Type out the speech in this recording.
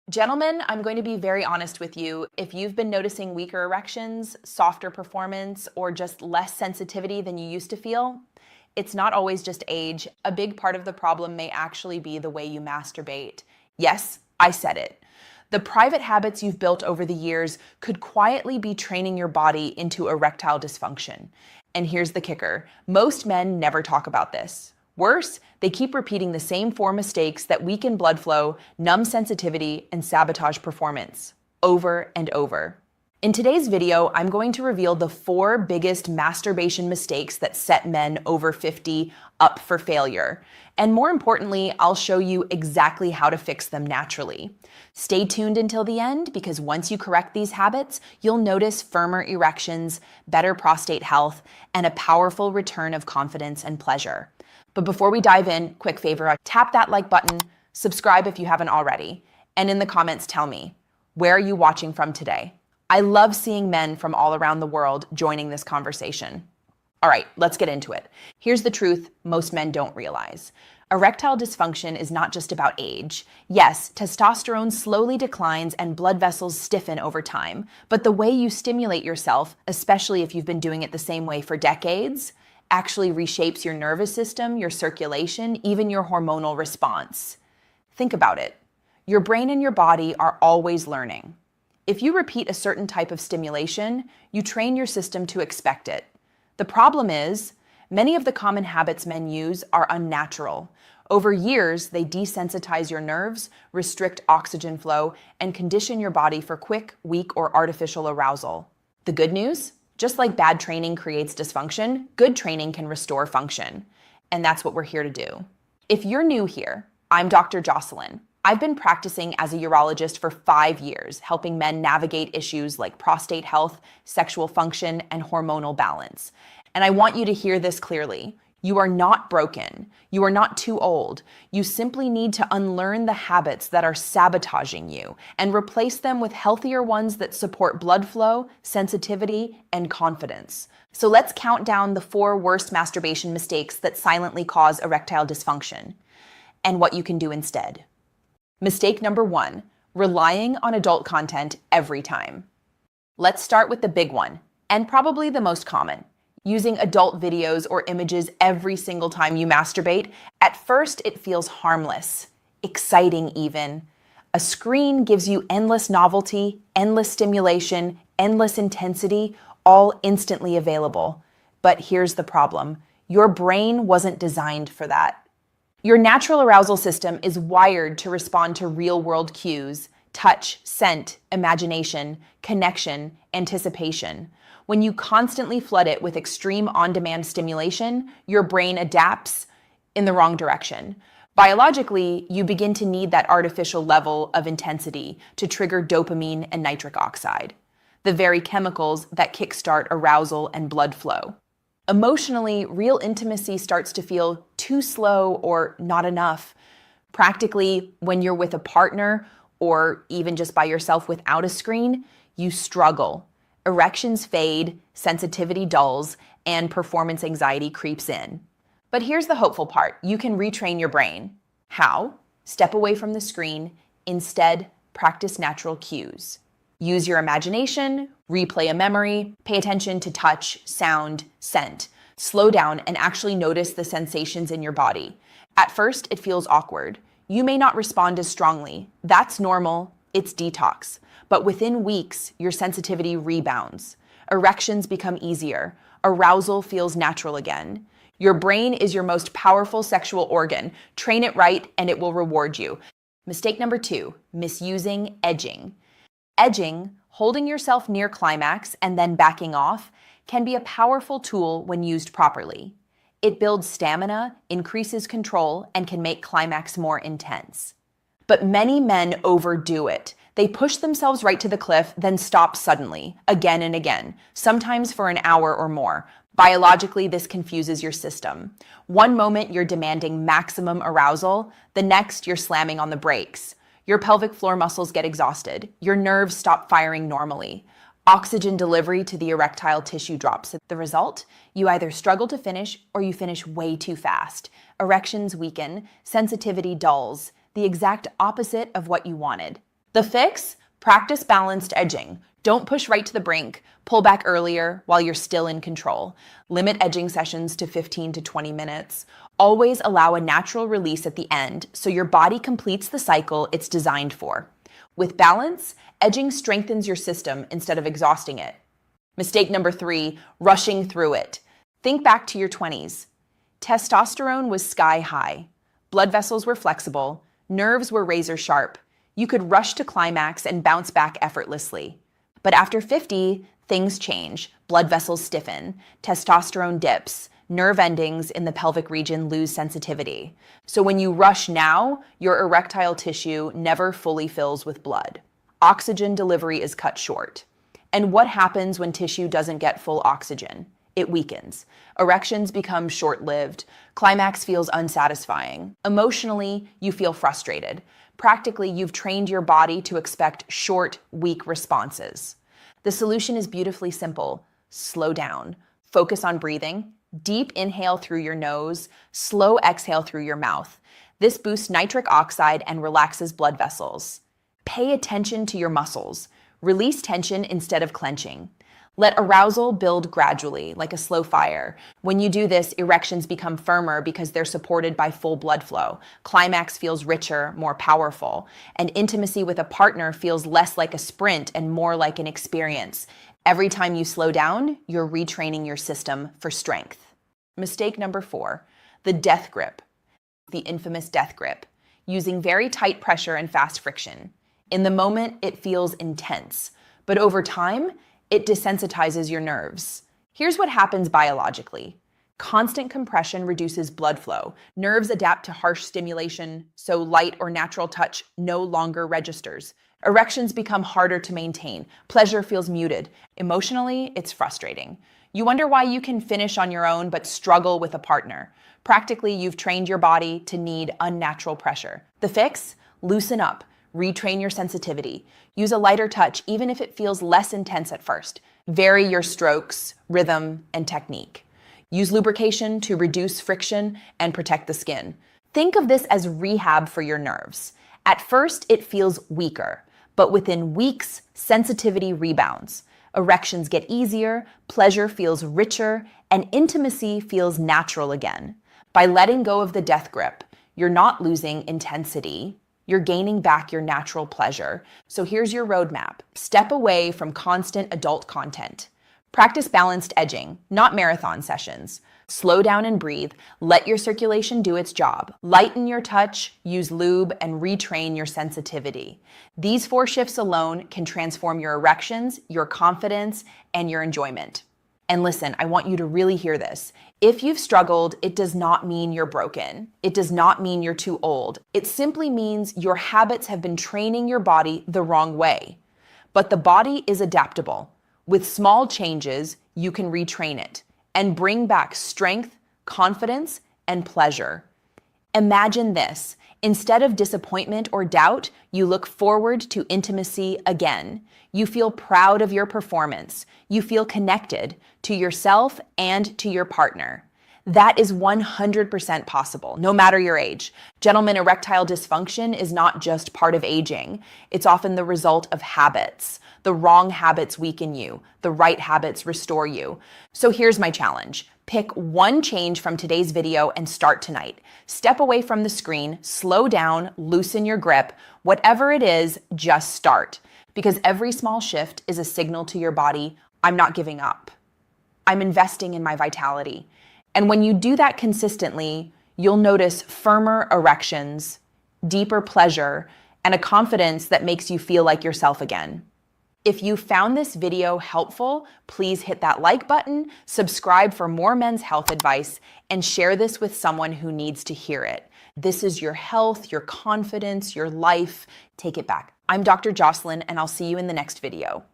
Gentlemen, I'm going to be very honest with you. If you've been noticing weaker erections, softer performance, or just less sensitivity than you used to feel, it's not always just age. A big part of the problem may actually be the way you masturbate. Yes, I said it. The private habits you've built over the years could quietly be training your body into erectile dysfunction. And here's the kicker: most men never talk about this. Worse, they keep repeating the same four mistakes that weaken blood flow, numb sensitivity, and sabotage performance, over and over. In today's video, I'm going to reveal the four biggest masturbation mistakes that set men over 50 up for failure. And more importantly, I'll show you exactly how to fix them naturally. Stay tuned until the end, because once you correct these habits, you'll notice firmer erections, better prostate health, and a powerful return of confidence and pleasure. But before we dive in, quick favor, tap that like button, subscribe if you haven't already, and in the comments tell me, where are you watching from today? I love seeing men from all around the world joining this conversation. All right, let's get into it. Here's the truth most men don't realize. Erectile dysfunction is not just about age. Yes, testosterone slowly declines and blood vessels stiffen over time, but the way you stimulate yourself, especially if you've been doing it the same way for decades, actually reshapes your nervous system, your circulation, even your hormonal response. Think about it. Your brain and your body are always learning. If you repeat a certain type of stimulation, you train your system to expect it. The problem is, many of the common habits men use are unnatural. Over years, they desensitize your nerves, restrict oxygen flow, and condition your body for quick, weak, or artificial arousal. The good news? Just like bad training creates dysfunction, good training can restore function. And that's what we're here to do. If you're new here, I'm Dr. Jocelyn. I've been practicing as a urologist for 5 years, helping men navigate issues like prostate health, sexual function, and hormonal balance. And I want you to hear this clearly. You are not broken. You are not too old. You simply need to unlearn the habits that are sabotaging you and replace them with healthier ones that support blood flow, sensitivity, and confidence. So let's count down the 4 worst masturbation mistakes that silently cause erectile dysfunction and what you can do instead. Mistake number 1, relying on adult content every time. Let's start with the big one, and probably the most common. Using adult videos or images every single time you masturbate. At first, it feels harmless, exciting even. A screen gives you endless novelty, endless stimulation, endless intensity, all instantly available. But here's the problem. Your brain wasn't designed for that. Your natural arousal system is wired to respond to real-world cues: touch, scent, imagination, connection, anticipation. When you constantly flood it with extreme on-demand stimulation, your brain adapts in the wrong direction. Biologically, you begin to need that artificial level of intensity to trigger dopamine and nitric oxide, the very chemicals that kickstart arousal and blood flow. Emotionally, real intimacy starts to feel too slow or not enough. Practically, when you're with a partner or even just by yourself without a screen, you struggle. Erections fade, sensitivity dulls, and performance anxiety creeps in. But here's the hopeful part. You can retrain your brain. How? Step away from the screen. Instead, practice natural cues. Use your imagination, replay a memory, pay attention to touch, sound, scent. Slow down and actually notice the sensations in your body. At first, it feels awkward. You may not respond as strongly. That's normal. It's detox. But within weeks, your sensitivity rebounds. Erections become easier. Arousal feels natural again. Your brain is your most powerful sexual organ. Train it right and it will reward you. Mistake number 2, misusing edging. Edging, holding yourself near climax and then backing off, can be a powerful tool when used properly. It builds stamina, increases control, and can make climax more intense. But many men overdo it. They push themselves right to the cliff, then stop suddenly, again and again, sometimes for an hour or more. Biologically, this confuses your system. One moment you're demanding maximum arousal, the next you're slamming on the brakes. Your pelvic floor muscles get exhausted. Your nerves stop firing normally. Oxygen delivery to the erectile tissue drops. The result? You either struggle to finish or you finish way too fast. Erections weaken, sensitivity dulls, the exact opposite of what you wanted. The fix? Practice balanced edging. Don't push right to the brink. Pull back earlier while you're still in control. Limit edging sessions to 15 to 20 minutes. Always allow a natural release at the end so your body completes the cycle it's designed for. With balance, edging strengthens your system instead of exhausting it. Mistake number 3, rushing through it. Think back to your 20s. Testosterone was sky high. Blood vessels were flexible. Nerves were razor sharp. You could rush to climax and bounce back effortlessly. But after 50, things change. Blood vessels stiffen. Testosterone dips. Nerve endings in the pelvic region lose sensitivity. So when you rush now, your erectile tissue never fully fills with blood. Oxygen delivery is cut short. And what happens when tissue doesn't get full oxygen? It weakens. Erections become short-lived. Climax feels unsatisfying. Emotionally, you feel frustrated. Practically, you've trained your body to expect short, weak responses. The solution is beautifully simple. Slow down. Focus on breathing. Deep inhale through your nose. Slow exhale through your mouth. This boosts nitric oxide and relaxes blood vessels. Pay attention to your muscles. Release tension instead of clenching. Let arousal build gradually, like a slow fire. When you do this, erections become firmer because they're supported by full blood flow. Climax feels richer, more powerful. And intimacy with a partner feels less like a sprint and more like an experience. Every time you slow down, you're retraining your system for strength. Mistake number 4, the death grip. The infamous death grip. Using very tight pressure and fast friction. In the moment, it feels intense. But over time, it desensitizes your nerves. Here's what happens biologically. Constant compression reduces blood flow. Nerves adapt to harsh stimulation, so light or natural touch no longer registers. Erections become harder to maintain. Pleasure feels muted. Emotionally, it's frustrating. You wonder why you can finish on your own but struggle with a partner. Practically, you've trained your body to need unnatural pressure. The fix? Loosen up. Retrain your sensitivity. Use a lighter touch, even if it feels less intense at first. Vary your strokes, rhythm, and technique. Use lubrication to reduce friction and protect the skin. Think of this as rehab for your nerves. At first, it feels weaker, but within weeks, sensitivity rebounds. Erections get easier, pleasure feels richer, and intimacy feels natural again. By letting go of the death grip, you're not losing intensity. You're gaining back your natural pleasure. So here's your roadmap. Step away from constant adult content. Practice balanced edging, not marathon sessions. Slow down and breathe. Let your circulation do its job. Lighten your touch, use lube, and retrain your sensitivity. These 4 shifts alone can transform your erections, your confidence, and your enjoyment. And listen, I want you to really hear this. If you've struggled, it does not mean you're broken. It does not mean you're too old. It simply means your habits have been training your body the wrong way. But the body is adaptable. With small changes, you can retrain it and bring back strength, confidence, and pleasure. Imagine this. Instead of disappointment or doubt, you look forward to intimacy again. You feel proud of your performance. You feel connected to yourself and to your partner. That is 100% possible, no matter your age. Gentlemen, erectile dysfunction is not just part of aging. It's often the result of habits. The wrong habits weaken you. The right habits restore you. So here's my challenge. Pick one change from today's video and start tonight. Step away from the screen, slow down, loosen your grip. Whatever it is, just start. Because every small shift is a signal to your body, I'm not giving up. I'm investing in my vitality. And when you do that consistently, you'll notice firmer erections, deeper pleasure, and a confidence that makes you feel like yourself again. If you found this video helpful, please hit that like button, subscribe for more men's health advice, and share this with someone who needs to hear it. This is your health, your confidence, your life. Take it back. I'm Dr. Jocelyn, and I'll see you in the next video.